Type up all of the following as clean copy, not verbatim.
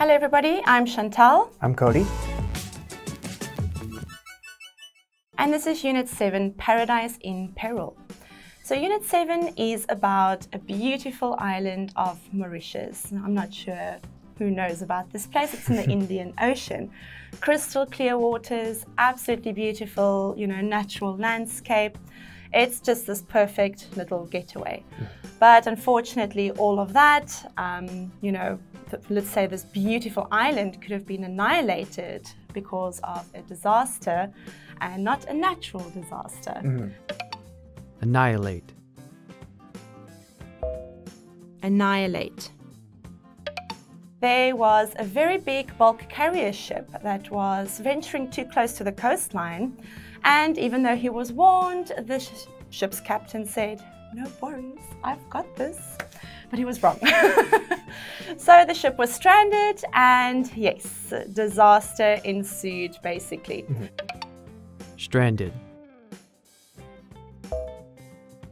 Hello everybody, I'm Chantal. I'm Cody. And this is Unit 7, Paradise in Peril. So Unit 7 is about a beautiful island of Mauritius. I'm not sure who knows about this place. It's in the Indian Ocean. Crystal clear waters, absolutely beautiful, natural landscape. It's just this perfect little getaway. But unfortunately, all of that, let's say this beautiful island could have been annihilated because of a disaster and not a natural disaster. Annihilate. Annihilate. There was a very big bulk carrier ship that was venturing too close to the coastline, and even though he was warned, the ship's captain said, "No worries, I've got this." But he was wrong. So the ship was stranded and yes, disaster ensued basically. Stranded.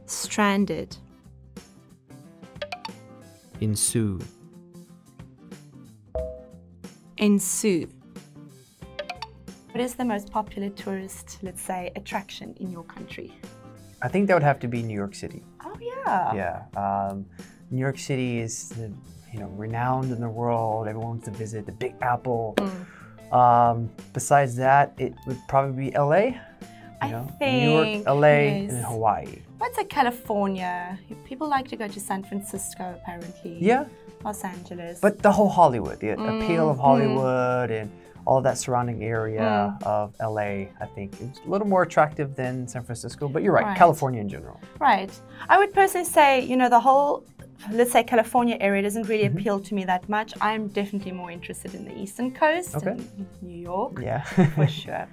Stranded. Ensue. Ensue. What is the most popular tourist, let's say, attraction in your country? I think that would have to be New York City. Oh yeah. Yeah. New York City is, renowned in the world. Everyone wants to visit the Big Apple. Besides that, it would probably be LA. I think New York, LA, yes. and Hawaii. But it's like California. People like to go to San Francisco, apparently. Yeah. Los Angeles. But the whole Hollywood, the appeal of Hollywood and all that surrounding area of LA, I think it's a little more attractive than San Francisco. But you're right, California in general. Right. I would personally say, the whole, let's say, California area doesn't really appeal to me that much. I'm definitely more interested in the Eastern Coast, and New York, yeah, for sure.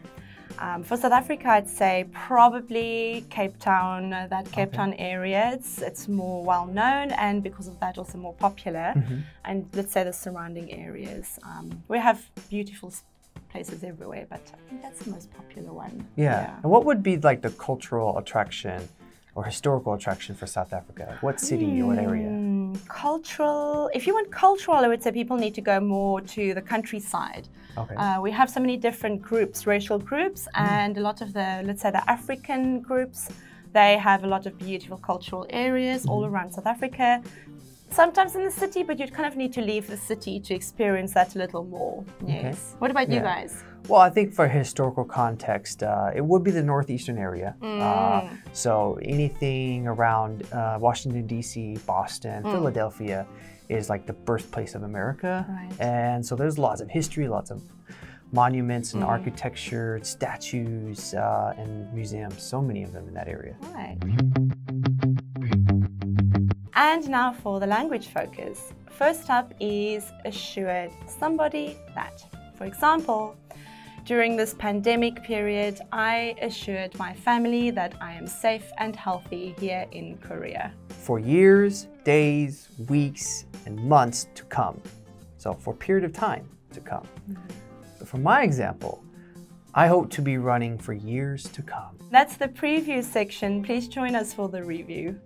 For South Africa, I'd say probably Cape Town, that Cape Town area. It's more well known and because of that also more popular. And let's say the surrounding areas. We have beautiful places everywhere, but I think that's the most popular one. Yeah. And what would be like the cultural attraction or historical attraction for South Africa? What city or what area? Cultural. If you want cultural, I would say people need to go more to the countryside. We have so many different groups, racial groups, and a lot of the, let's say, the African groups, they have a lot of beautiful cultural areas all around South Africa. Sometimes in the city, but you'd kind of need to leave the city to experience that a little more. Yes. What about you guys? Well, I think for historical context, it would be the northeastern area. So anything around Washington, D.C., Boston, Philadelphia is like the birthplace of America. And so there's lots of history, lots of monuments and architecture, statues, and museums, so many of them in that area. And now for the language focus. First up is assured somebody that. For example, during this pandemic period, I assured my family that I am safe and healthy here in Korea. For years, days, weeks, and months to come. So for a period of time to come. But for my example, I hope to be running for years to come. That's the preview section. Please join us for the review.